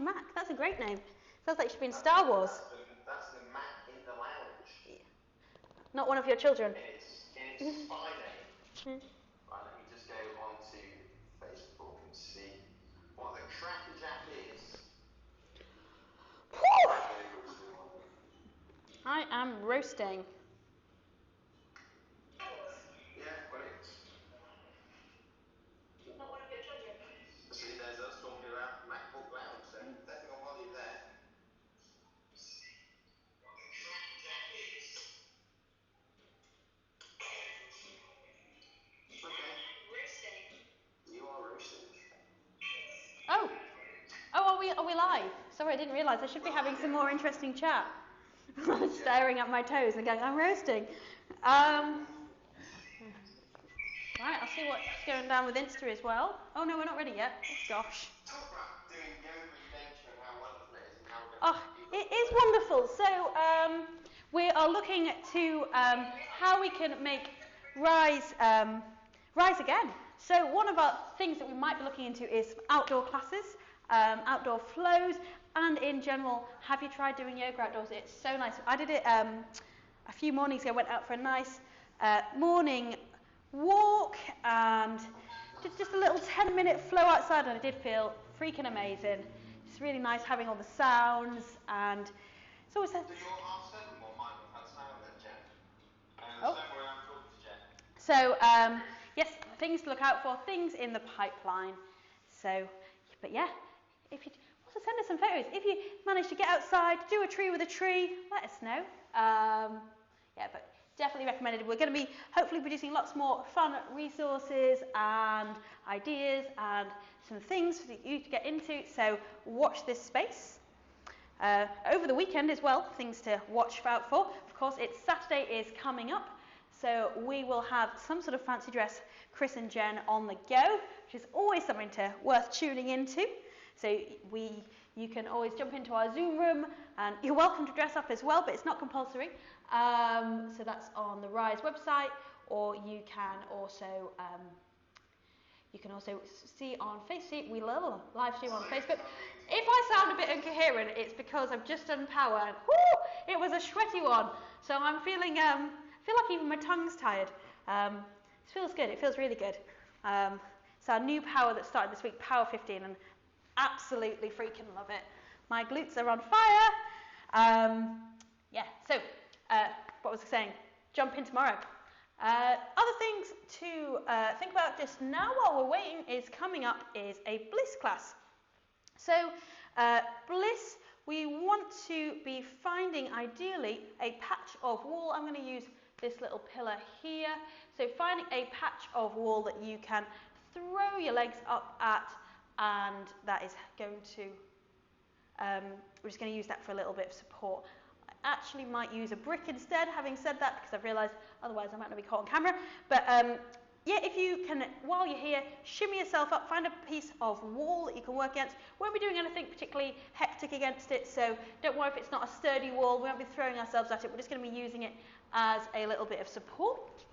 Mac. That's a great name. Sounds like it should be in Star Wars. That's the Mac in the lounge. Yeah. Not one of your children. In its spy name. Right, let me just go onto Facebook and see what the Cracker Jack is. I am roasting. Yeah, but it's not one of your children. See, there's us talking about MacBook Lounge, so definitely got volume there. See what the Cracker Jack is. Okay. Roasting. You are roasting. Oh, are we live? Sorry, I didn't realise. I should be having some more interesting chat. I'm staring at my toes and going, I'm roasting. Right, I'll see what's going down with Insta as well. Oh no, we're not ready yet. Oh, gosh. Talk about doing yoga in nature and how wonderful it is and how Oh, it is wonderful. So we are looking to how we can make rise again. So one of our things that we might be looking into is outdoor classes, outdoor flows, and in general, have you tried doing yoga outdoors? It's so nice. I did it a few mornings ago. I went out for a nice morning walk and just a little 10-minute flow outside, and I did feel freaking amazing. It's really nice having all the sounds, and it's always. So you're half seven or mine? That's how then, Jen. And Oh. the same way I'm talking to Jen. So yes, things to look out for, things in the pipeline. So, but yeah, if you also send us some photos. If you manage to get outside, do a tree with a tree, let us know. Yeah, but definitely recommended. We're going to be hopefully producing lots more fun resources and ideas and some things for you to get into. So watch this space. Over the weekend as well, things to watch out for. Of course, it's Saturday is coming up. So we will have some sort of fancy dress, Chris and Jen on the go, which is always something worth tuning into. So you can always jump into our Zoom room, and you're welcome to dress up as well, but it's not compulsory. So that's on the Rise website, or you can also see on Facebook. We love live stream on Facebook. If I sound a bit incoherent, it's because I've just done power, and it was a sweaty one. So I'm feeling. I feel like even my tongue's tired. It feels good. It feels really good. It's our new power that started this week, Power 15, and absolutely freaking love it. My glutes are on fire. Yeah. So, what was I saying? Jump in tomorrow. Other things to think about just now while we're waiting is coming up is a Bliss class. So, Bliss, we want to be finding ideally a patch of wall. I'm going to use this little pillar here. So finding a patch of wall that you can throw your legs up at, and that is going to, we're just going to use that for a little bit of support. I actually might use a brick instead, having said that, because I've realised otherwise I might not be caught on camera. But yeah, if you can, while you're here, shimmy yourself up, find a piece of wall that you can work against. We won't be doing anything particularly hectic against it, so don't worry if it's not a sturdy wall. We won't be throwing ourselves at it. We're just going to be using it as a little bit of support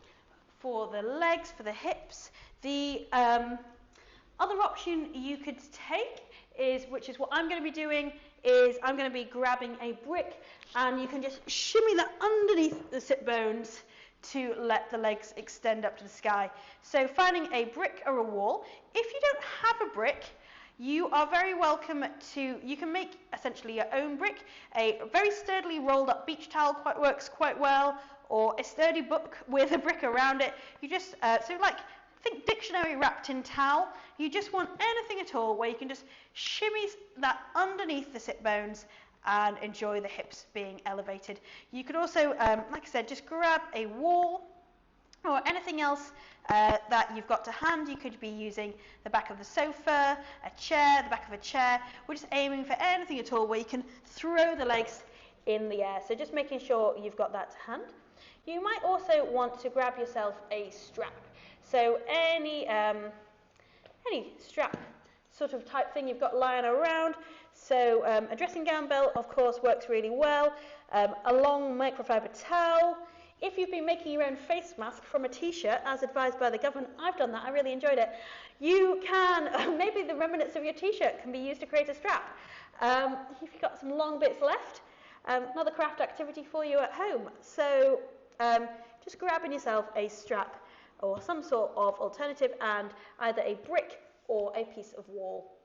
for the legs, for the hips. The other option you could take is, which is what I'm going to be doing, is I'm going to be grabbing a brick, and you can just shimmy that underneath the sit bones to let the legs extend up to the sky. So finding a brick or a wall. If you don't have a brick, you are very welcome to, you can make essentially your own brick. A very sturdily rolled up beach towel works quite well, or a sturdy book with a brick around it. You just, so like, think dictionary wrapped in towel. You just want anything at all where you can just shimmy that underneath the sit bones and enjoy the hips being elevated. You could also, like I said, just grab a wall or anything else that you've got to hand. You could be using the back of the sofa, a chair, the back of a chair. We're just aiming for anything at all where you can throw the legs in the air. So just making sure you've got that to hand. You might also want to grab yourself a strap. So any strap sort of type thing you've got lying around. So a dressing gown belt, of course, works really well. A long microfiber towel. If you've been making your own face mask from a t-shirt, as advised by the government, I've done that, I really enjoyed it. You can, maybe the remnants of your t-shirt can be used to create a strap. If you've got some long bits left, another craft activity for you at home. So just grabbing yourself a strap or some sort of alternative and either a brick or a piece of wall.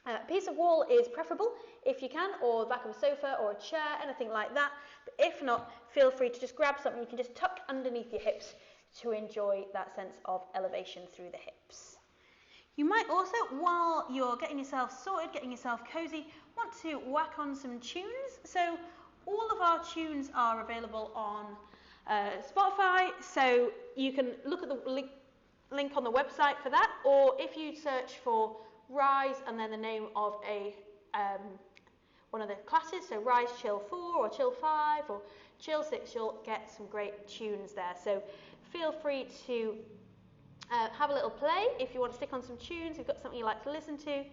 A piece of wall is preferable if you can, or the back of a sofa or a chair, anything like that. But if not, feel free to just grab something you can just tuck underneath your hips to enjoy that sense of elevation through the hips. You might also, while you're getting yourself sorted, getting yourself cozy, want to whack on some tunes. So all of our tunes are available on Spotify, so you can look at the link on the website for that, or if you search for Rise and then the name of one of the classes, so Rise Chill 4 or Chill 5 or Chill 6, you'll get some great tunes there. So feel free to have a little play if you want to stick on some tunes, if you've got something you like to listen to.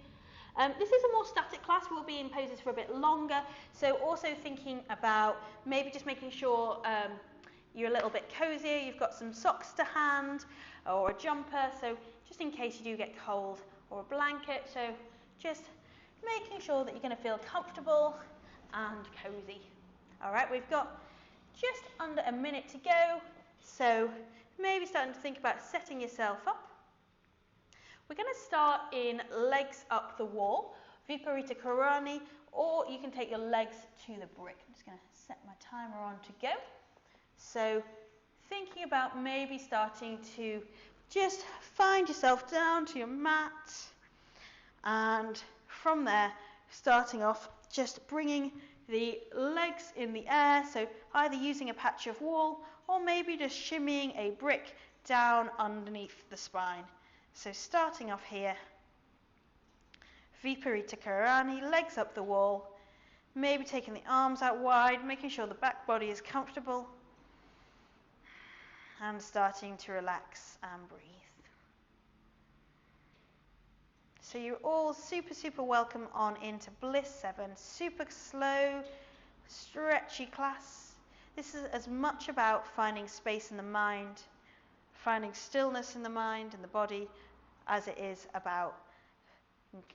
This is a more static class, we'll be in poses for a bit longer, so also thinking about maybe just making sure you're a little bit cozier, you've got some socks to hand or a jumper, so just in case you do get cold, or a blanket, so just making sure that you're going to feel comfortable and cozy. All right, we've got just under a minute to go, so maybe starting to think about setting yourself up. We're going to start in legs up the wall, Viparita Karani, or you can take your legs to the brick. I'm just going to set my timer on to go. So thinking about maybe starting to just find yourself down to your mat, and from there starting off just bringing the legs in the air, so either using a patch of wall or maybe just shimmying a brick down underneath the spine. So starting off here, Viparita Karani, legs up the wall, maybe taking the arms out wide, making sure the back body is comfortable, and starting to relax and breathe. So you're all super welcome on into Bliss 7, super slow, stretchy class. This is as much about finding space in the mind, finding stillness in the mind and the body, as it is about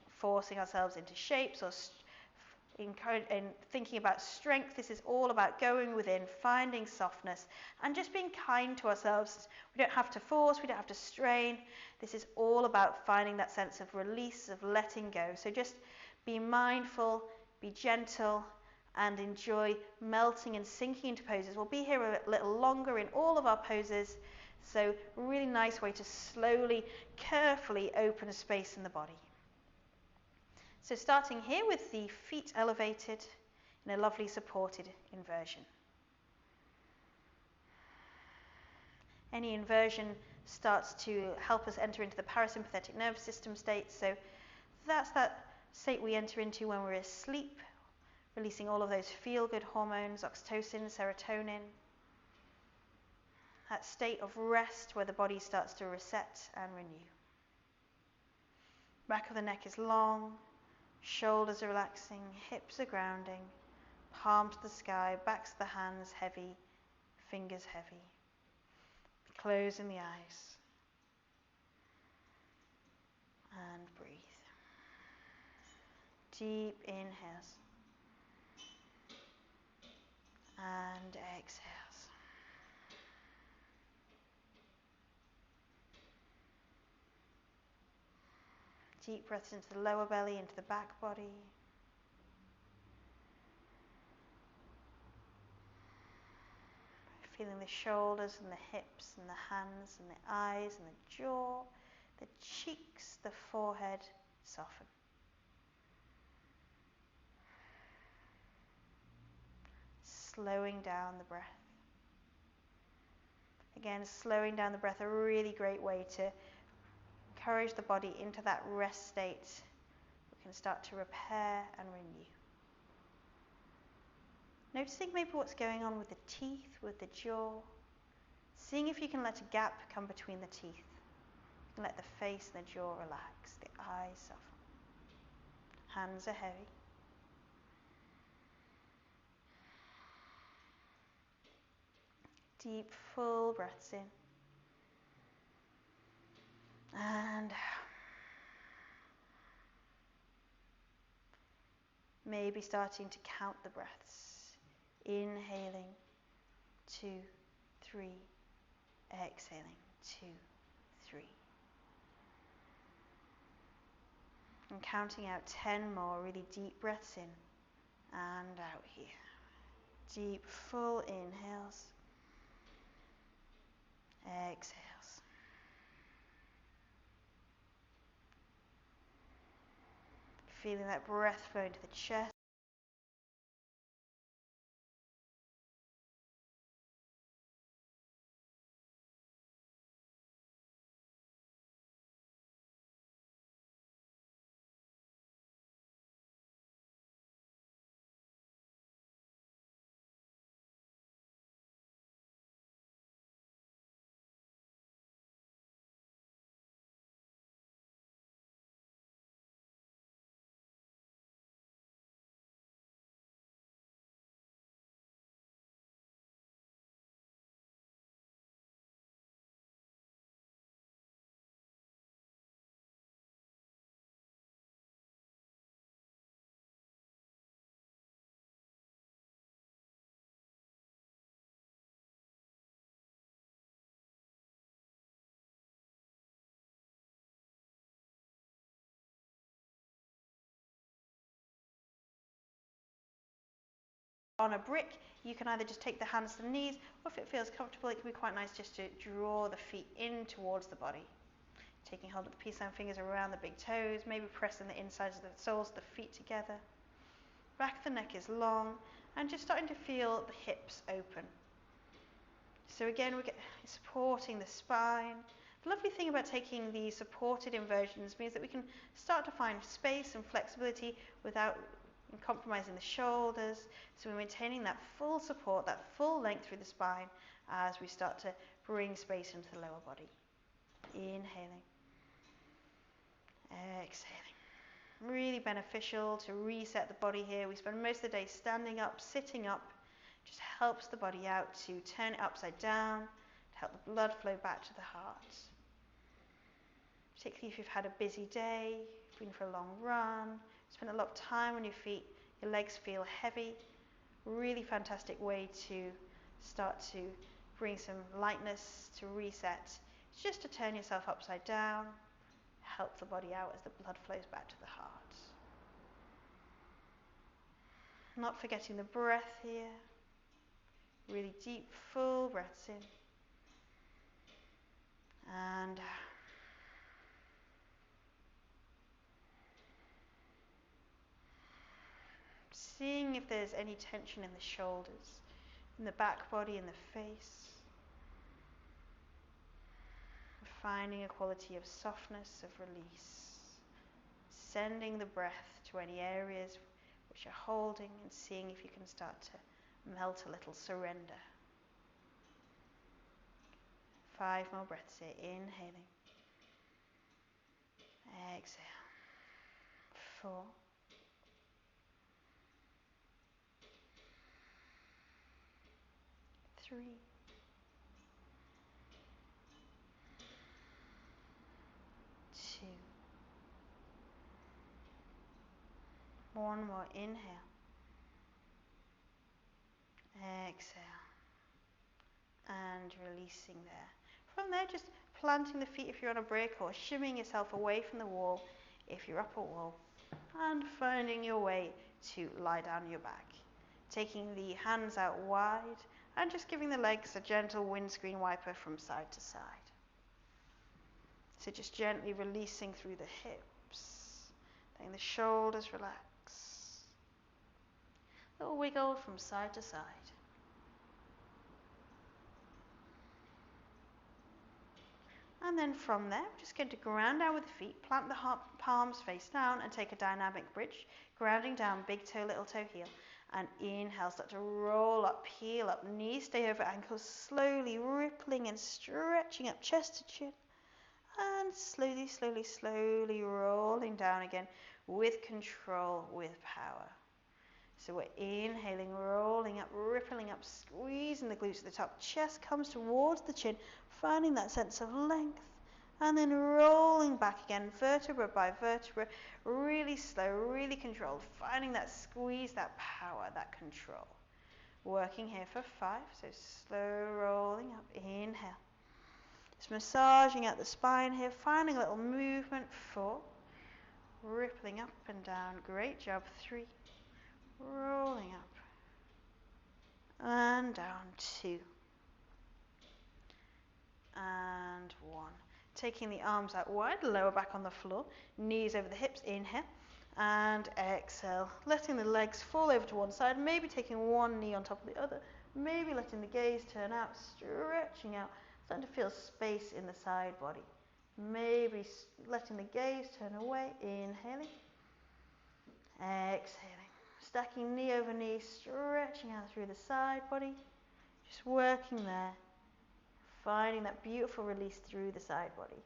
forcing ourselves into shapes or thinking about strength. This is all about going within, finding softness, and just being kind to ourselves. We don't have to force, we don't have to strain. This is all about finding that sense of release, of letting go. So just be mindful, be gentle, and enjoy melting and sinking into poses. We'll be here a little longer in all of our poses, so a really nice way to slowly, carefully open a space in the body. So starting here with the feet elevated in a lovely supported inversion. Any inversion starts to help us enter into the parasympathetic nervous system state. So that's that state we enter into when we're asleep, releasing all of those feel-good hormones, oxytocin, serotonin. That state of rest where the body starts to reset and renew. Back of the neck is long, shoulders are relaxing, hips are grounding, palm to the sky, backs of the hands heavy, fingers heavy. Closing the eyes. And breathe. Deep inhales. And exhales. Deep breaths into the lower belly, into the back body. Feeling the shoulders and the hips and the hands and the eyes and the jaw, the cheeks, the forehead soften. Slowing down the breath. Again, slowing down the breath, a really great way to encourage the body into that rest state. We can start to repair and renew. Noticing maybe what's going on with the teeth, with the jaw. Seeing if you can let a gap come between the teeth. You can let the face and the jaw relax, the eyes soften. Hands are heavy. Deep, full breaths in. And out. Maybe starting to count the breaths. Inhaling, 2, 3. Exhaling, 2, 3. And counting out 10 more really deep breaths in and out here. Deep, full inhales. Exhales. Feeling that breath flow into the chest. On a brick, you can either just take the hands to the knees, or if it feels comfortable, it can be quite nice just to draw the feet in towards the body. Taking hold of the peace sign fingers around the big toes, maybe pressing the insides of the soles of the feet together. Back of the neck is long, and just starting to feel the hips open. So again, we're supporting the spine. The lovely thing about taking these supported inversions means that we can start to find space and flexibility without compromising the shoulders. So we're maintaining that full support, that full length through the spine as we start to bring space into the lower body. Inhaling. Exhaling. Really beneficial to reset the body here. We spend most of the day standing up, sitting up. Just helps the body out to turn it upside down, to help the blood flow back to the heart. Particularly if you've had a busy day, been for a long run, spent a lot of time on your feet, your legs feel heavy. Really fantastic way to start to bring some lightness, to reset. It's just to turn yourself upside down, help the body out as the blood flows back to the heart. Not forgetting the breath here. Really deep, full breaths in and out. Seeing if there's any tension in the shoulders, in the back body, in the face. Finding a quality of softness, of release. Sending the breath to any areas which are holding and seeing if you can start to melt a little, surrender. 5 more breaths here. Inhaling. Exhale. 4. 3. 2. 1 more. Inhale. Exhale. And releasing there. From there, just planting the feet if you're on a brick, or shimmying yourself away from the wall if you're up a wall, and finding your way to lie down on your back. Taking the hands out wide and just giving the legs a gentle windscreen wiper from side to side. So just gently releasing through the hips, letting the shoulders relax. Little wiggle from side to side. And then from there, we're just going to ground down with the feet, plant the palms face down and take a dynamic bridge, grounding down big toe, little toe, heel. And inhale, start to roll up, peel up, knees stay over ankles, slowly rippling and stretching up chest to chin. And slowly, slowly, slowly rolling down again with control, with power. So we're inhaling, rolling up, rippling up, squeezing the glutes at the top. Chest comes towards the chin, finding that sense of length And then rolling back again, vertebra by vertebra, really slow, really controlled, finding that squeeze, that power, that control. Working here for 5, so slow rolling up, inhale. Just massaging out the spine here, finding a little movement, 4, rippling up and down, great job, 3, rolling up, and down, 2, and 1. Taking the arms out wide, lower back on the floor, knees over the hips, inhale, and exhale. Letting the legs fall over to one side, maybe taking one knee on top of the other, maybe letting the gaze turn out, stretching out, starting to feel space in the side body. Maybe letting the gaze turn away, inhaling, exhaling. Stacking knee over knee, stretching out through the side body, just working there. Finding that beautiful release through the side body.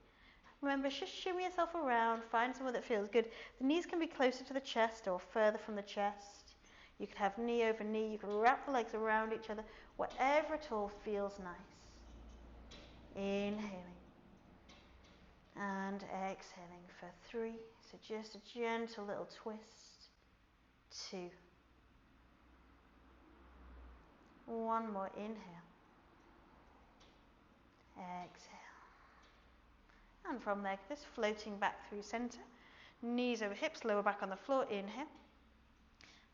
Remember, just shimmy yourself around, find somewhere that feels good. The knees can be closer to the chest or further from the chest. You could have knee over knee, you could wrap the legs around each other, whatever at all feels nice. Inhaling and exhaling for 3. So just a gentle little twist. 2. 1 more, inhale. Exhale. And from there, just floating back through center. Knees over hips, lower back on the floor, inhale.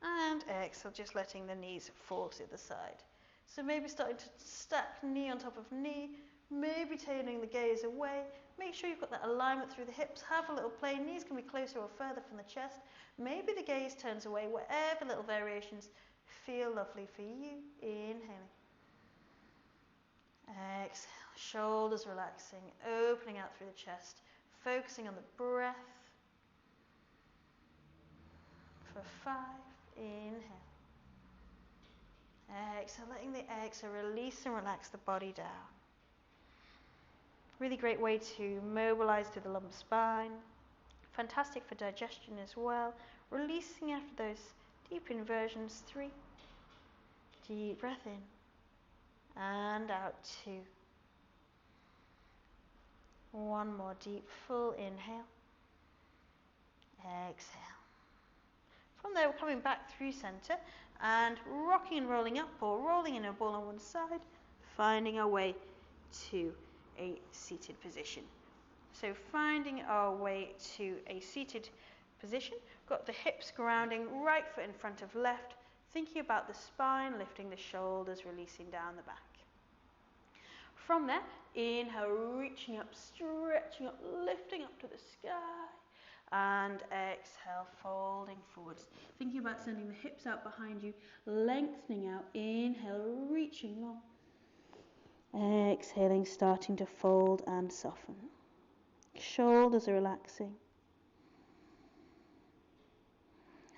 And exhale, just letting the knees fall to the side. So maybe starting to stack knee on top of knee, maybe turning the gaze away. Make sure you've got that alignment through the hips. Have a little play. Knees can be closer or further from the chest. Maybe the gaze turns away. Whatever little variations feel lovely for you. Inhaling. Exhale. Shoulders relaxing, opening out through the chest, focusing on the breath. For 5, inhale. Exhale, letting the exhale release and relax the body down. Really great way to mobilize through the lumbar spine. Fantastic for digestion as well. Releasing after those deep inversions. 3. Deep breath in and out. 2. 1 more deep, full inhale. Exhale. From there, we're coming back through center and rocking and rolling up or rolling in a ball on one side, finding our way to a seated position. So finding our way to a seated position, got the hips grounding, right foot in front of left, thinking about the spine, lifting the shoulders, releasing down the back. From there, inhale, reaching up, stretching up, lifting up to the sky. And exhale, folding forwards. Thinking about sending the hips out behind you, lengthening out. Inhale, reaching long. Exhaling, starting to fold and soften. Shoulders are relaxing.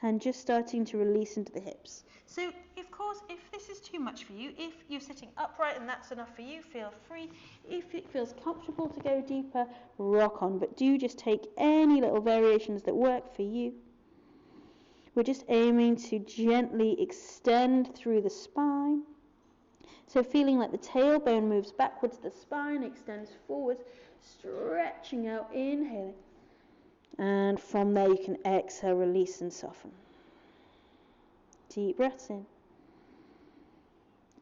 And just starting to release into the hips. So, of course, if this is too much for you, if you're sitting upright and that's enough for you, feel free. If it feels comfortable to go deeper, rock on. But do just take any little variations that work for you. We're just aiming to gently extend through the spine. So feeling like the tailbone moves backwards, the spine extends forwards, stretching out, inhaling. And from there you can exhale, release and soften. Deep breaths in.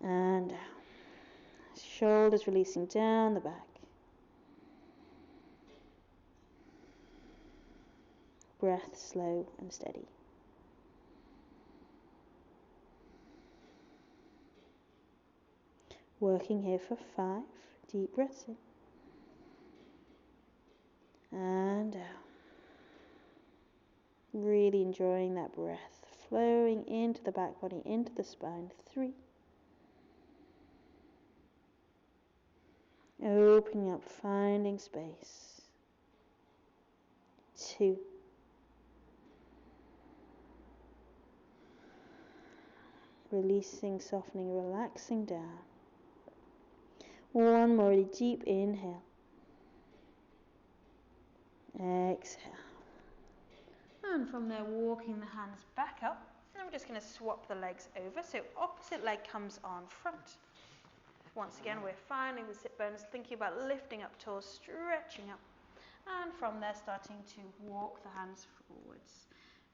And out. Shoulders releasing down the back. Breath slow and steady. Working here for 5. Deep breaths in. And out. Really enjoying that breath. Flowing into the back body, into the spine. 3. Opening up, finding space. 2. Releasing, softening, relaxing down. 1 more deep inhale. Exhale. And from there, walking the hands back up. And we're just going to swap the legs over. So opposite leg comes on front. Once again, we're finding the sit bones, thinking about lifting up tall, stretching up. And from there, starting to walk the hands forwards.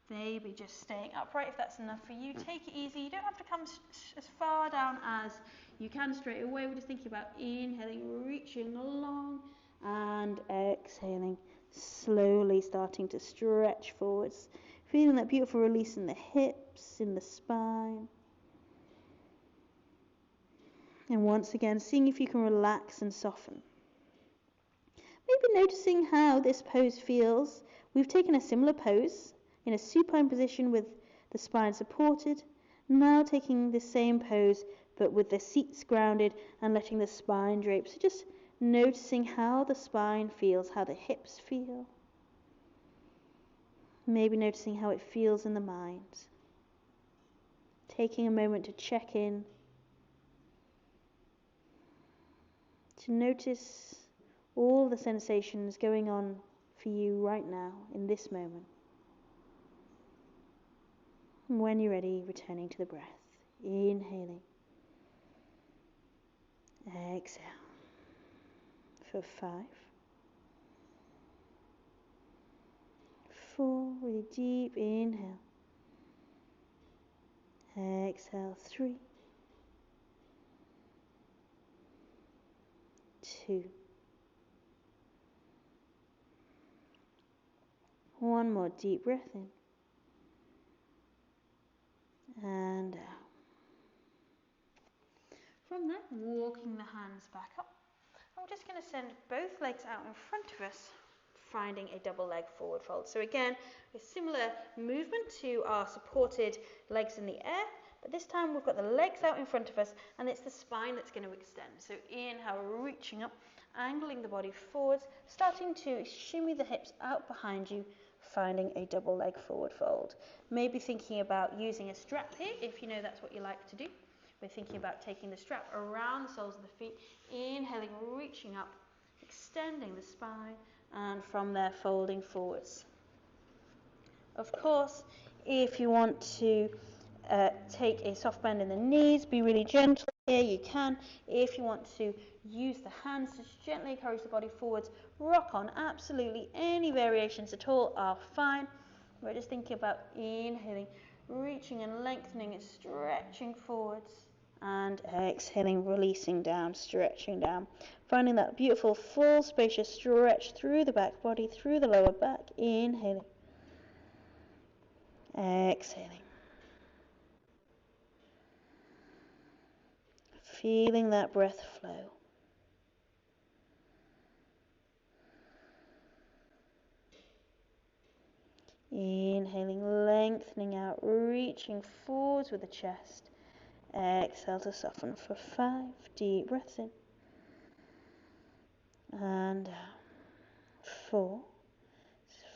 Maybe just staying upright if that's enough for you. Take it easy. You don't have to come as far down as you can straight away. We're just thinking about inhaling, reaching along, and exhaling, slowly starting to stretch forwards. Feeling that beautiful release in the hips, in the spine. And once again, seeing if you can relax and soften. Maybe noticing how this pose feels. We've taken a similar pose in a supine position with the spine supported. Now taking the same pose but with the seats grounded and letting the spine drape. So just noticing how the spine feels, how the hips feel. Maybe noticing how it feels in the mind. Taking a moment to check in. To notice all the sensations going on for you right now in this moment. And when you're ready, returning to the breath. Inhaling. Exhale. For 5. 4. Really deep inhale. Exhale. 3. 2. One more deep breath in. And out. From there, walking the hands back up. I'm just going to send both legs out in front of us, finding a double leg forward fold. So again, a similar movement to our supported legs in the air, but this time we've got the legs out in front of us and it's the spine that's going to extend. So inhale, reaching up, angling the body forwards, starting to shimmy the hips out behind you, finding a double leg forward fold. Maybe thinking about using a strap here if you know that's what you like to do. We're thinking about taking the strap around the soles of the feet, inhaling, reaching up, extending the spine, and from there folding forwards. Of course, if you want to take a soft bend in the knees, be really gentle here, you can. If you want to use the hands to just gently encourage the body forwards, rock on. Absolutely any variations at all are fine. We're just thinking about inhaling, reaching and lengthening and stretching forwards. And exhaling, releasing down, stretching down. Finding that beautiful full spacious stretch through the back body, through the lower back. Inhaling. Exhaling. Feeling that breath flow. Inhaling, lengthening out, reaching forwards with the chest. Exhale to soften for 5 deep breaths in. And out. 4.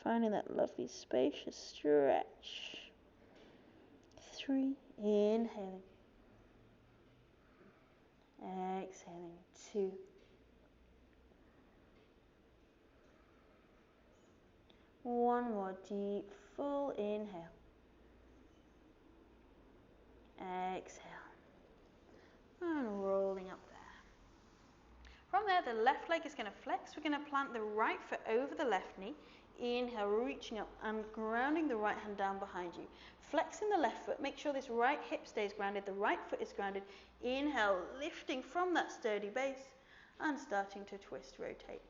Finding that lovely spacious stretch. 3. Inhaling. Exhaling. 2. 1 more deep, full inhale. Exhale. And rolling up there. From there, the left leg is going to flex. We're going to plant the right foot over the left knee. Inhale, reaching up and grounding the right hand down behind you. Flexing the left foot. Make sure this right hip stays grounded. The right foot is grounded. Inhale, lifting from that sturdy base and starting to twist, rotate.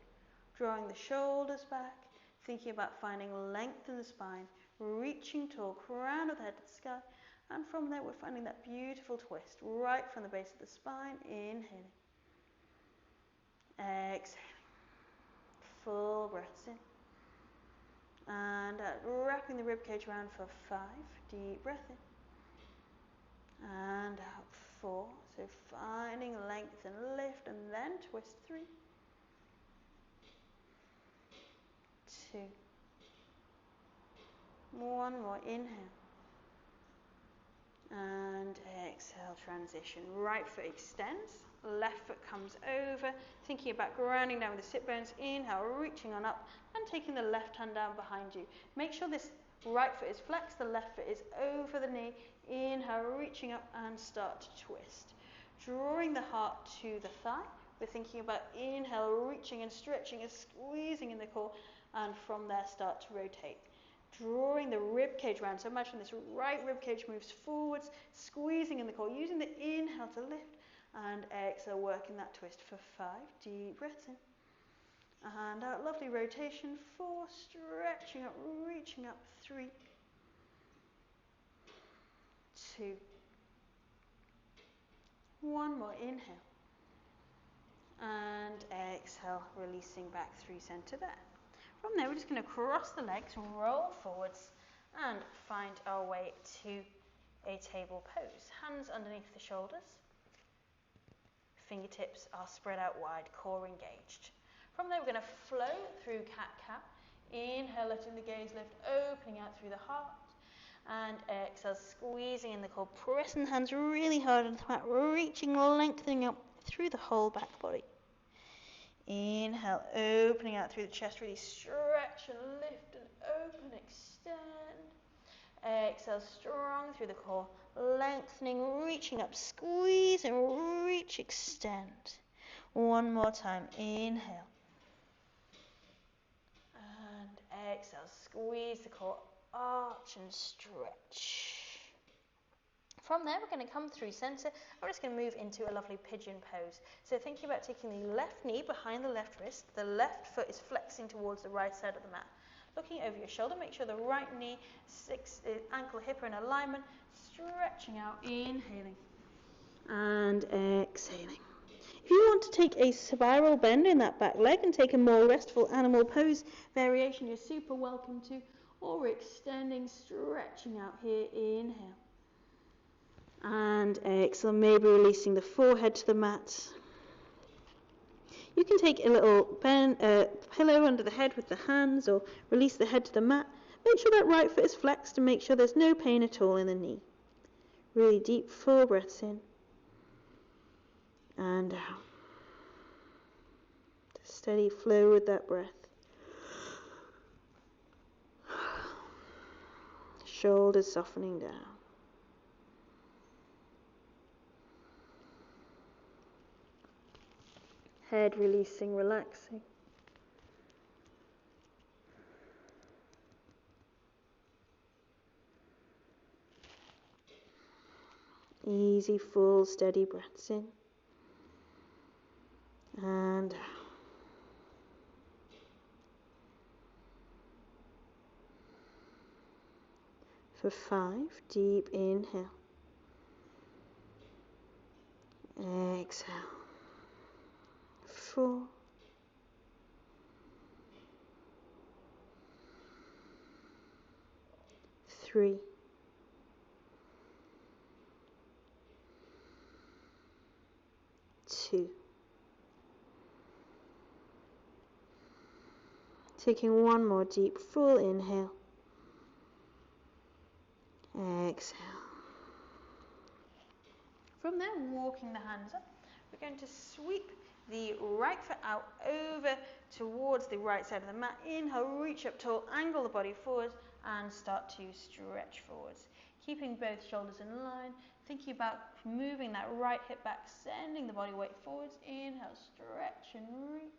Drawing the shoulders back. Thinking about finding length in the spine. Reaching tall, crown of the head to the sky. And from there, we're finding that beautiful twist right from the base of the spine. Inhaling. Exhaling. Full breaths in. And wrapping the ribcage around for 5. Deep breath in. And out. 4. So finding length and lift and then twist. 3. 2. 1 more inhale. And exhale, transition. Right foot extends, left foot comes over, thinking about grounding down with the sit bones. Inhale, reaching on up and taking the left hand down behind you. Make sure this right foot is flexed, the left foot is over the knee. Inhale, reaching up and start to twist. Drawing the heart to the thigh. We're thinking about inhale, reaching and stretching and squeezing in the core. and from there start to rotate, drawing the rib cage round. So imagine this right rib cage moves forwards, squeezing in the core, using the inhale to lift, and exhale, working that twist for 5. Deep breaths in. And out, lovely rotation. 4, stretching up, reaching up. 3, 2, 1 more, inhale. And exhale, releasing back through center there. From there, we're just going to cross the legs, roll forwards, and find our way to a table pose. Hands underneath the shoulders. Fingertips are spread out wide, core engaged. From there, we're going to flow through cat-cow. Inhale, letting the gaze lift, opening out through the heart. And exhale, squeezing in the core, pressing the hands really hard into the mat, reaching, lengthening up through the whole back body. Inhale, opening out through the chest, really stretch and lift and open, extend. Exhale, strong through the core, lengthening, reaching up, squeeze and reach, extend. One more time, inhale. And exhale, squeeze the core, arch and stretch. From there, we're going to come through center. We're just going to move into a lovely pigeon pose. So thinking about taking the left knee behind the left wrist, the left foot is flexing towards the right side of the mat. Looking over your shoulder, make sure the right knee, ankle, hip are in alignment, stretching out, inhaling and exhaling. If you want to take a spiral bend in that back leg and take a more restful animal pose variation, you're super welcome to, or extending, stretching out here, inhale. And exhale, maybe releasing the forehead to the mat. You can take a little pillow under the head with the hands, or release the head to the mat. Make sure that right foot is flexed and make sure there's no pain at all in the knee. Really deep, full breaths in and out. Steady flow with that breath. Shoulders softening down. Head releasing, relaxing. Easy, full, steady breaths in and out. For 5, deep inhale. Exhale. 4. 3. 2. Taking one more deep, full inhale. Exhale. From there, walking the hands up, we're going to sweep the right foot out over towards the right side of the mat. Inhale, reach up tall, angle the body forwards, and start to stretch forwards. Keeping both shoulders in line, thinking about moving that right hip back, sending the body weight forwards. Inhale, stretch and reach.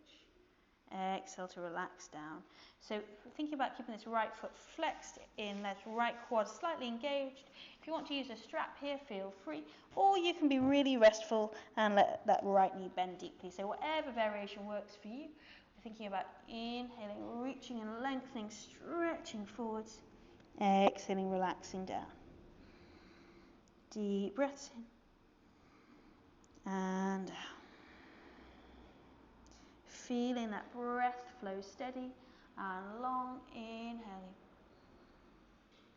Exhale to relax down. So thinking about keeping this right foot flexed in, that right quad slightly engaged. If you want to use a strap here, feel free. Or you can be really restful and let that right knee bend deeply. So whatever variation works for you. We're thinking about inhaling, reaching and lengthening, stretching forwards. Exhaling, relaxing down. Deep breaths in and out. Feeling that breath flow steady and long, inhaling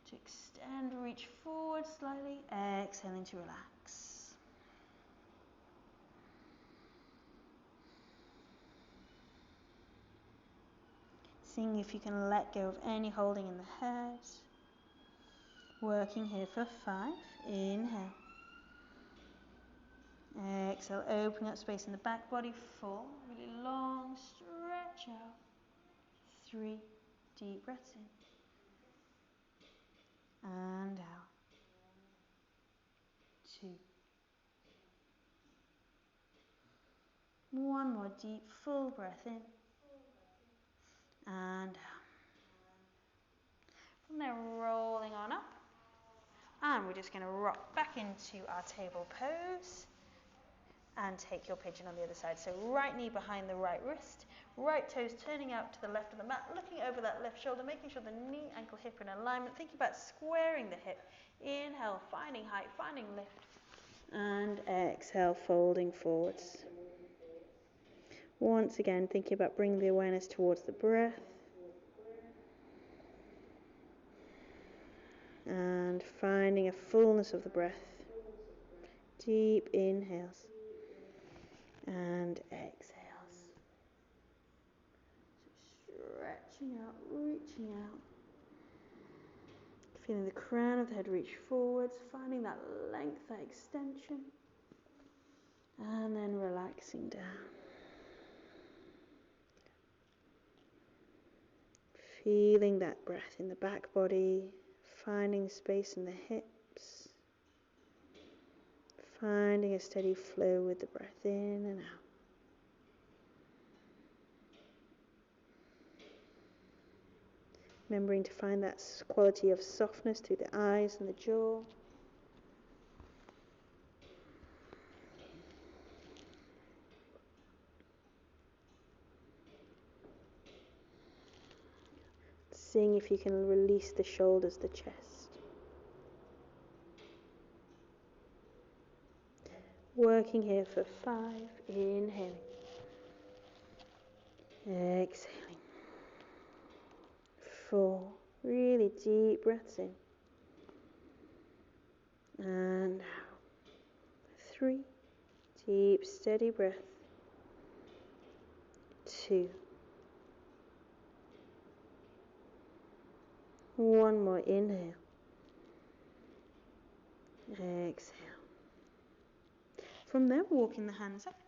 to extend, reach forward slightly, exhaling to relax. Seeing if you can let go of any holding in the head. Working here for 5, inhale. Exhale, opening up space in the back body. 4, really long, stretch out. 3, deep breaths in and out. 2. 1 more deep, full breath in and down. From there, rolling on up. And we're just going to rock back into our table pose and take your pigeon on the other side. So right knee behind the right wrist, right toes turning out to the left of the mat, looking over that left shoulder, making sure the knee, ankle, hip are in alignment. Think about squaring the hip. Inhale, finding height, finding lift. And exhale, folding forwards. Once again, thinking about bringing the awareness towards the breath. And finding a fullness of the breath. Deep inhales and exhales. So stretching out, reaching out. Feeling the crown of the head reach forwards, finding that length, that extension. And then relaxing down. Feeling that breath in the back body, finding space in the hips. Finding a steady flow with the breath in and out. Remembering to find that quality of softness through the eyes and the jaw. Seeing if you can release the shoulders, the chest. Working here for 5, inhaling. Exhaling. 4, really deep breaths in. And out. 3, deep steady breath. 2. 1 more inhale. Exhale. From there, walking the hands up.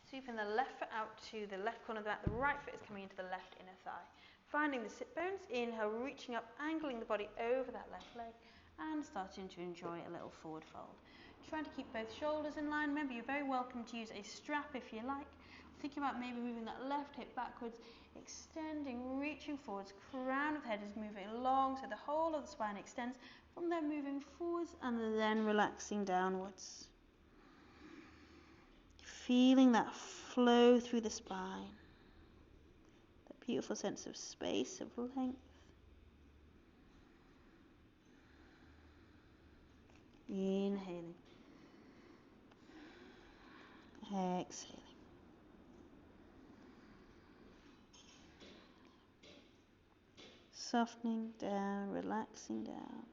Sweeping the left foot out to the left corner of the mat. The right foot is coming into the left inner thigh. Finding the sit bones. Inhale, reaching up, angling the body over that left leg. And starting to enjoy a little forward fold. Trying to keep both shoulders in line. Remember, you're very welcome to use a strap if you like. Think about maybe moving that left hip backwards, extending, reaching forwards. Crown of the head is moving along, so the whole of the spine extends. From there, moving forwards and then relaxing downwards. Feeling that flow through the spine. That beautiful sense of space, of length. Inhaling. Exhaling. Softening down, relaxing down.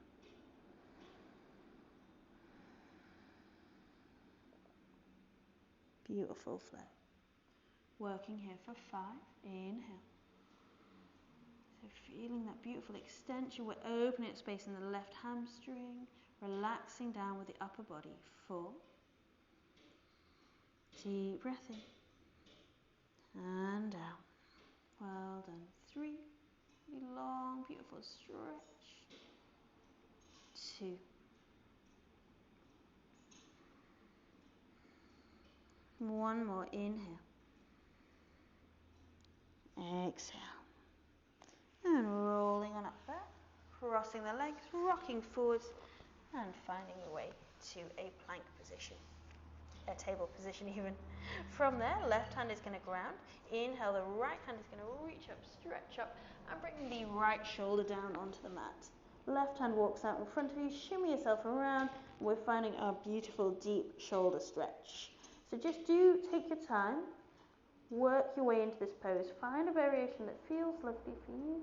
Beautiful flow. Working here for 5. Inhale. So feeling that beautiful extension. We're opening up space in the left hamstring. Relaxing down with the upper body. 4. Deep breath in. And out. Well done. 3. Really long, beautiful stretch. 2. 1 more inhale. Exhale. And rolling on up there. Crossing the legs, rocking forwards, and finding your way to a plank position. A table position even. From there, left hand is going to ground. Inhale, the right hand is going to reach up, stretch up, and bring the right shoulder down onto the mat. Left hand walks out in front of you, shimmy yourself around. We're finding our beautiful deep shoulder stretch. So just do take your time, work your way into this pose. Find a variation that feels lovely for you.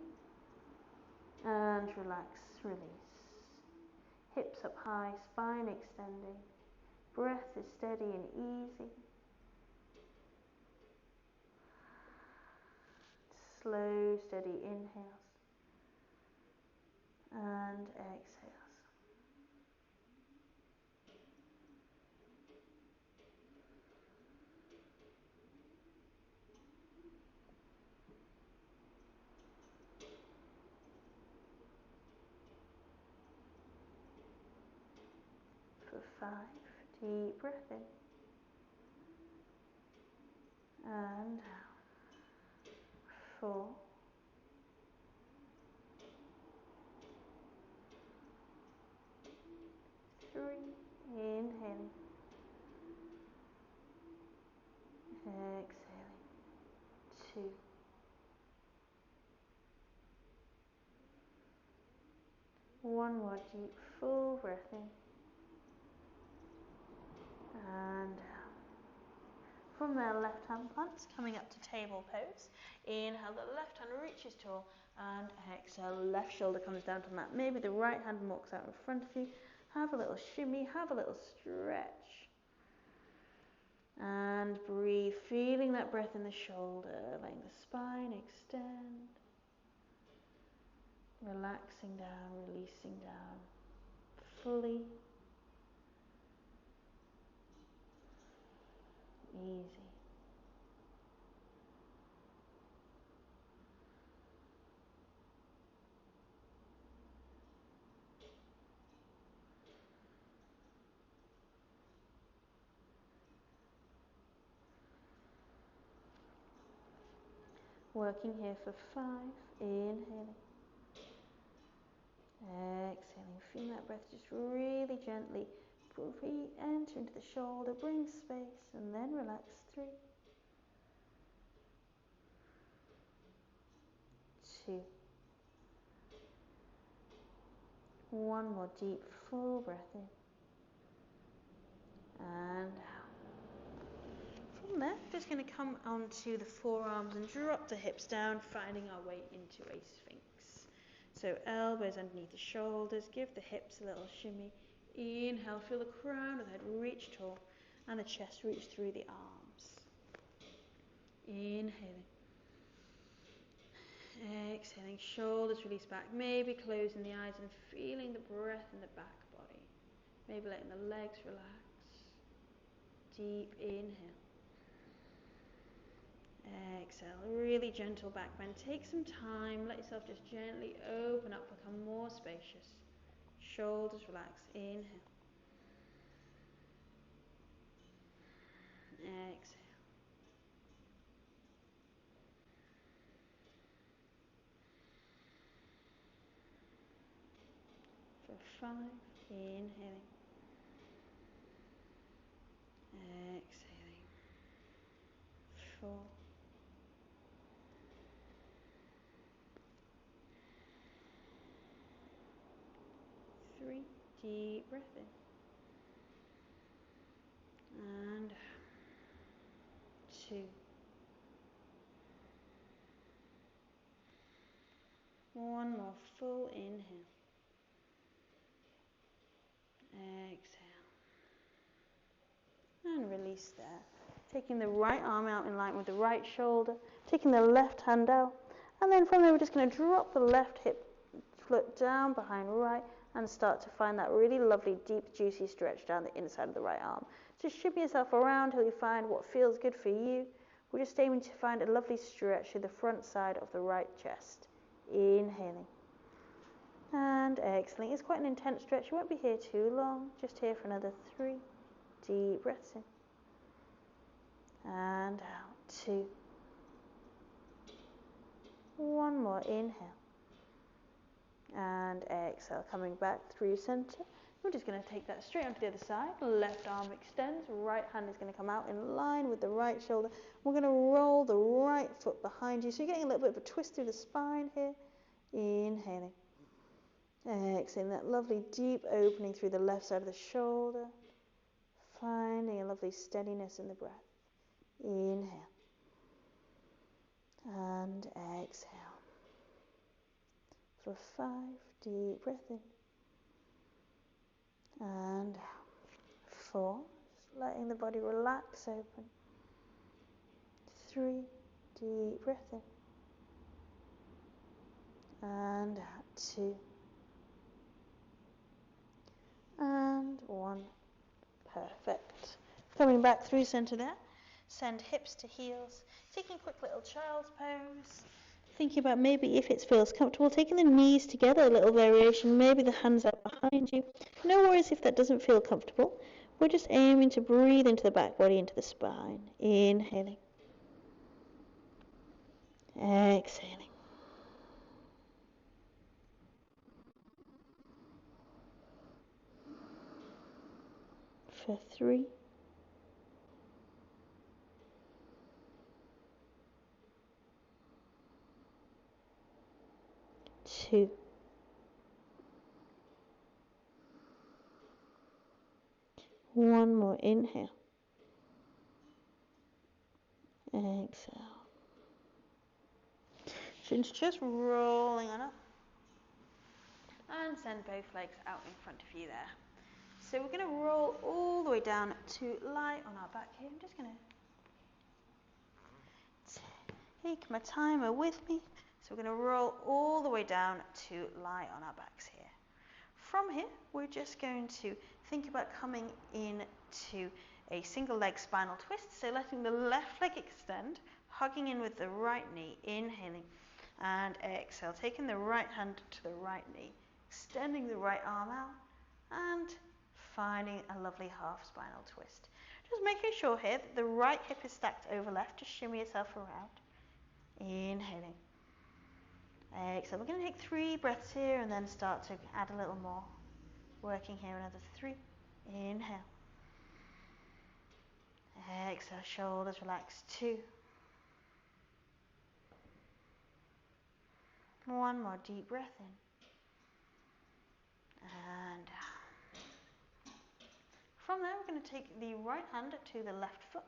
And relax, release. Hips up high, spine extending. Breath is steady and easy. Slow, steady inhales and exhales. For 5, deep breath in and out. 4, 3, inhaling, exhaling, 2, 1 more deep full breath in, and out. From there, left hand plants, coming up to table pose. Inhale, the left hand reaches tall, and exhale, left shoulder comes down to mat. Maybe the right hand walks out in front of you. Have a little shimmy, have a little stretch. And breathe, feeling that breath in the shoulder, letting the spine extend. Relaxing down, releasing down, fully. Easy. Working here for 5, inhaling, exhaling, feel that breath just really gently enter into the shoulder, bring space, and then relax. 3, 2, 1 more deep full breath in, and out. From there, just going to come onto the forearms and drop the hips down, finding our way into a sphinx. So elbows underneath the shoulders, give the hips a little shimmy. Inhale, feel the crown of the head reach tall, and the chest reach through the arms. Inhaling. Exhaling, shoulders release back, maybe closing the eyes and feeling the breath in the back body. Maybe letting the legs relax. Deep inhale. Exhale, really gentle back bend. Take some time, let yourself just gently open up, become more spacious. Shoulders relax, inhale. Exhale. For 5, inhaling. Exhaling. 4. 3, deep breath in. And 2. 1 more full inhale. Exhale. And release there. Taking the right arm out in line with the right shoulder. Taking the left hand out. And then from there we're just going to drop the left hip foot down behind right and start to find that really lovely, deep, juicy stretch down the inside of the right arm. Just shimmy yourself around till you find what feels good for you. We're just aiming to find a lovely stretch through the front side of the right chest. Inhaling. And exhaling. It's quite an intense stretch. You won't be here too long. Just here for another 3 deep breaths in. And out. 2. 1 more inhale. And exhale, coming back through center. We're just going to take that straight onto the other side. Left arm extends, right hand is going to come out in line with the right shoulder. We're going to roll the right foot behind you. So you're getting a little bit of a twist through the spine here. Inhaling. Exhaling, that lovely deep opening through the left side of the shoulder. Finding a lovely steadiness in the breath. Inhale. And exhale. For 5, deep breath in. And out. 4, just letting the body relax open. 3, deep breath in. And out. 2. And 1. Perfect. Coming back through center there. Send hips to heels. Taking a quick little child's pose. Thinking about maybe if it feels comfortable, taking the knees together, a little variation, maybe the hands out behind you. No worries if that doesn't feel comfortable. We're just aiming to breathe into the back body, into the spine. Inhaling. Exhaling. For 3, 2, 1 more inhale. Exhale. Chin's just rolling on up. And send both legs out in front of you there. So we're going to roll all the way down to lie on our back here. I'm just going to take my timer with me. So we're going to roll all the way down to lie on our backs here. From here, we're just going to think about coming into a single leg spinal twist. So letting the left leg extend, hugging in with the right knee, inhaling and exhale. Taking the right hand to the right knee, extending the right arm out and finding a lovely half spinal twist. Just making sure here that the right hip is stacked over left. Just shimmy yourself around. Inhaling. Exhale. We're going to take 3 breaths here and then start to add a little more. Working here, another 3. Inhale. Exhale, shoulders relax. 2. 1 more deep breath in. And out. From there, we're going to take the right hand to the left foot.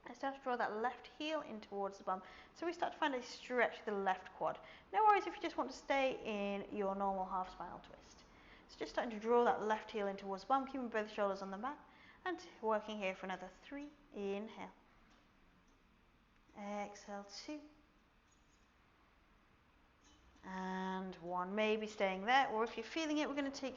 And start to draw that left heel in towards the bum. So we start to find a stretch to the left quad. No worries if you just want to stay in your normal half spinal twist. So just starting to draw that left heel in towards the bum, keeping both shoulders on the mat. And working here for another 3. Inhale. Exhale, 2. And 1. Maybe staying there. Or if you're feeling it, we're going to take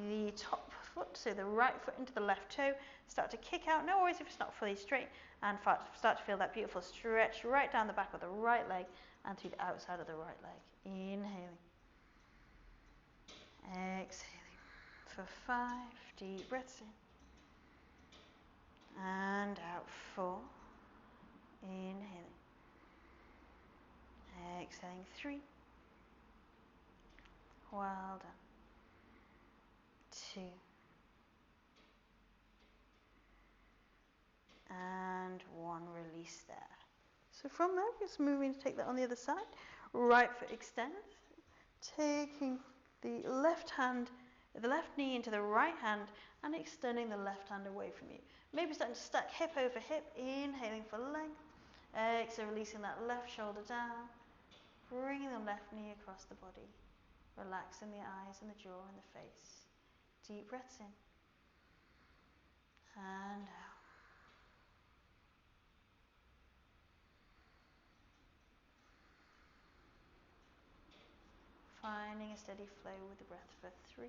the top foot, so the right foot into the left toe. Start to kick out. No worries if it's not fully straight. And start to feel that beautiful stretch right down the back of the right leg and through the outside of the right leg. Inhaling. Exhaling. For 5. Deep breaths in. And out. 4. Inhaling. Exhaling. 3. Well done. 2. And 1. Release there. So from there, we're just moving to take that on the other side. Right foot extends. Taking the left hand, the left knee into the right hand and extending the left hand away from you. Maybe starting to stack hip over hip. Inhaling for length. Exhale, releasing that left shoulder down. Bringing the left knee across the body. Relaxing the eyes and the jaw and the face. Deep breaths in. And out. Finding a steady flow with the breath for 3.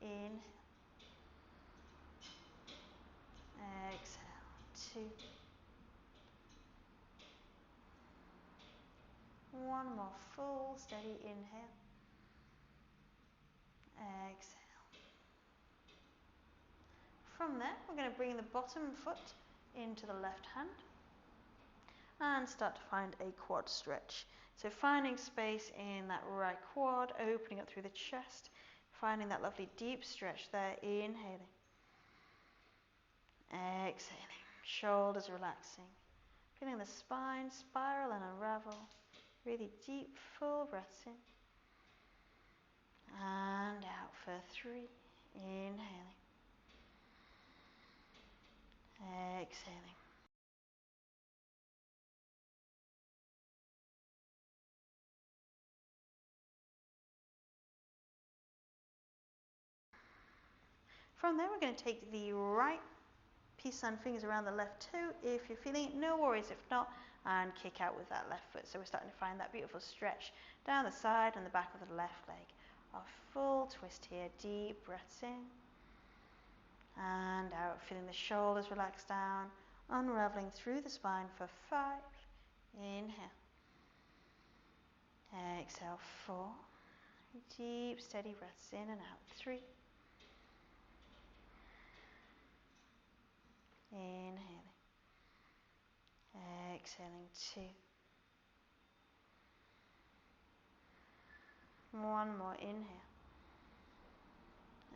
Inhale. Exhale. 2. 1 more full, steady inhale. Exhale. From there, we're going to bring the bottom foot into the left hand and start to find a quad stretch. So finding space in that right quad, opening up through the chest, finding that lovely deep stretch there. Inhaling. Exhaling. Shoulders relaxing. Feeling the spine spiral and unravel. Really deep, full breaths in. And out for 3. Inhaling. Exhaling. From there, we're going to take the right peace sign fingers around the left toe. If you're feeling it, no worries. If not, and kick out with that left foot. So we're starting to find that beautiful stretch down the side and the back of the left leg. A full twist here. Deep breaths in and out. Feeling the shoulders relax down, unraveling through the spine for 5. Inhale. Exhale. 4. Deep, steady breaths in and out. 3. Inhaling. Exhaling. 2. One more inhale.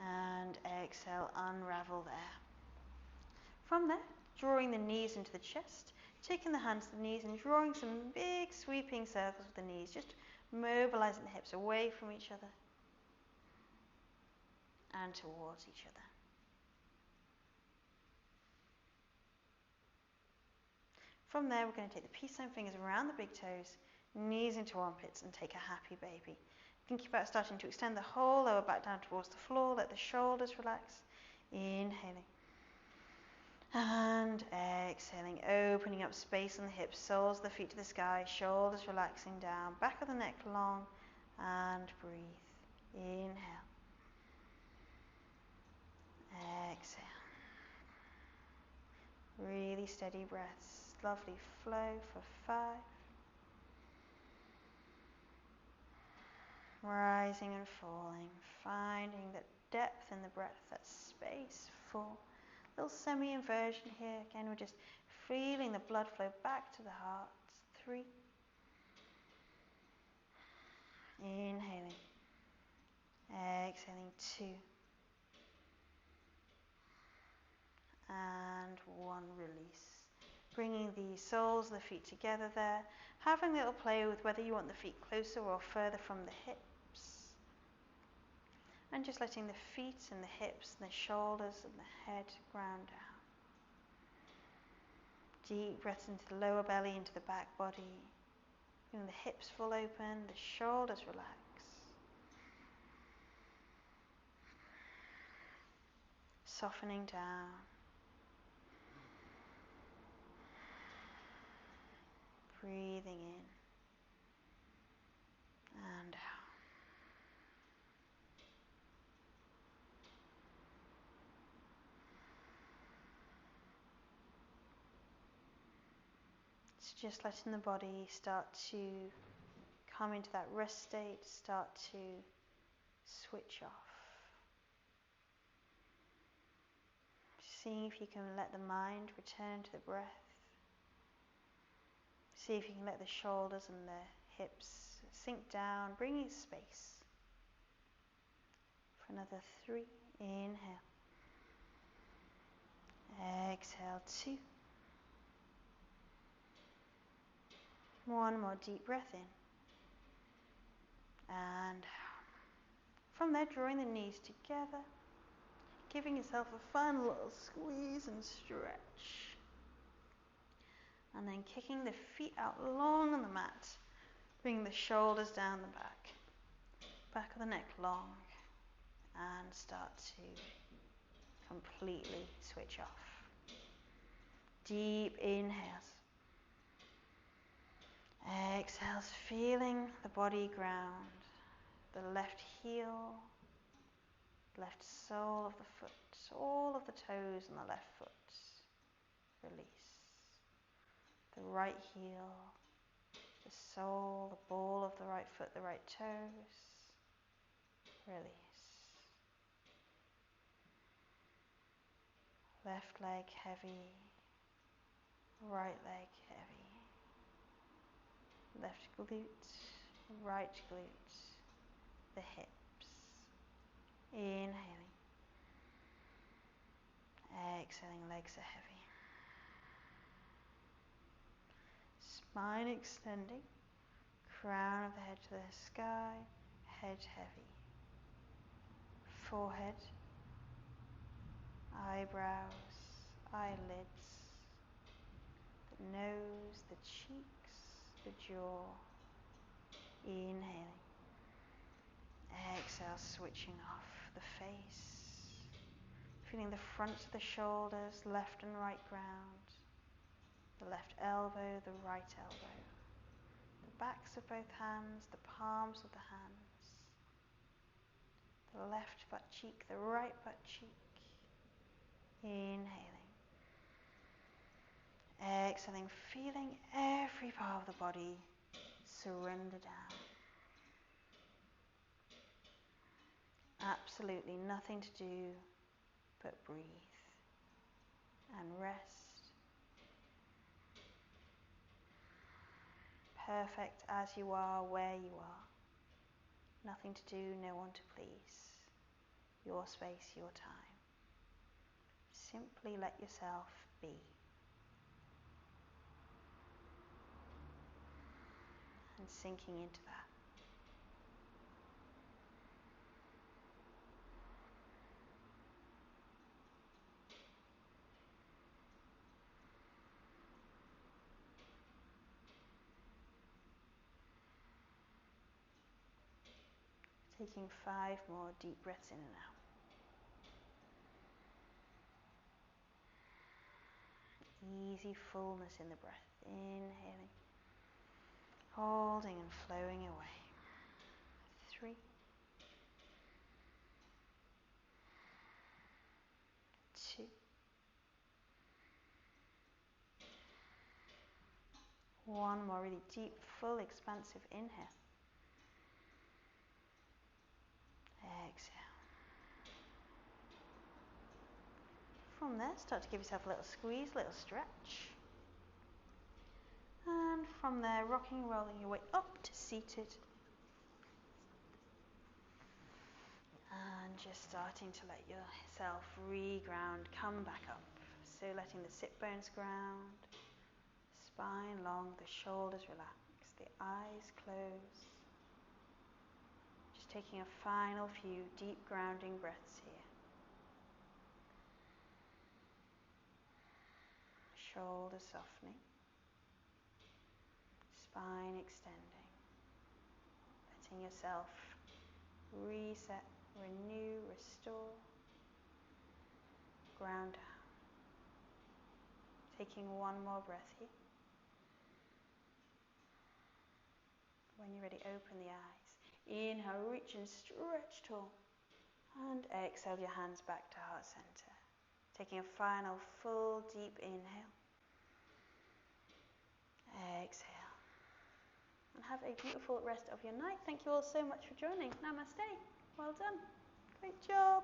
And exhale, unravel there. From there, drawing the knees into the chest, taking the hands to the knees and drawing some big sweeping circles with the knees, just mobilizing the hips away from each other and towards each other. From there, we're going to take the peace sign fingers around the big toes, knees into armpits, and take a happy baby. Thinking about starting to extend the whole lower back down towards the floor, let the shoulders relax. Inhaling. And exhaling, opening up space on the hips, soles of the feet to the sky, shoulders relaxing down, back of the neck long, and breathe. Inhale. Exhale. Really steady breaths. Lovely flow for 5. Rising and falling, finding that depth in the breath, that space. 4. Little semi-inversion here. Again, we're just feeling the blood flow back to the heart. 3. Inhaling. Exhaling. 2. And 1. Release. Bringing the soles of the feet together there. Having a little play with whether you want the feet closer or further from the hips. And just letting the feet and the hips and the shoulders and the head ground down. Deep breaths into the lower belly, into the back body. Feeling the hips full open, the shoulders relax. Softening down. Breathing in and out. It's just letting the body start to come into that rest state, start to switch off. Seeing if you can let the mind return to the breath. See if you can let the shoulders and the hips sink down, bringing space. For another 3, inhale. Exhale, 2. 1 more deep breath in. And from there, drawing the knees together, giving yourself a fun little squeeze and stretch. And then kicking the feet out long on the mat, bringing the shoulders down the back of the neck long, and start to completely switch off. Deep inhales. Exhales, feeling the body ground, the left heel, left sole of the foot, all of the toes on the left foot. Release. The right heel, the sole, the ball of the right foot, the right toes. Release. Left leg heavy, right leg heavy. Left glute, right glute, the hips. Inhaling. Exhaling, legs are heavy. Spine extending, crown of the head to the sky, head heavy. Forehead, eyebrows, eyelids, the nose, the cheeks, the jaw. Inhaling. Exhale, switching off the face. Feeling the fronts of the shoulders, left and right ground. The left elbow, the right elbow. The backs of both hands, the palms of the hands. The left butt cheek, the right butt cheek. Inhaling. Exhaling, feeling every part of the body surrender down. Absolutely nothing to do but breathe and rest. Perfect as you are, where you are. Nothing to do, no one to please. Your space, your time. Simply let yourself be. And sinking into that. Taking 5 more deep breaths in and out. Easy fullness in the breath. Inhaling, holding and flowing away. 3, 2, 1 more really deep, full, expansive inhale. Exhale. From there, start to give yourself a little squeeze, a little stretch. And from there, rocking, rolling your way up to seated. And just starting to let yourself re-ground, come back up. So letting the sit bones ground, spine long, the shoulders relax, the eyes close. Just taking a final few deep grounding breaths here. Shoulders softening, spine extending, letting yourself reset, renew, restore, ground down. Taking 1 more breath here. When you're ready, open the eyes. Inhale, reach and stretch tall. And exhale your hands back to heart center. Taking a final full deep inhale. Exhale. And have a beautiful rest of your night. Thank you all so much for joining. Namaste. Well done. Great job.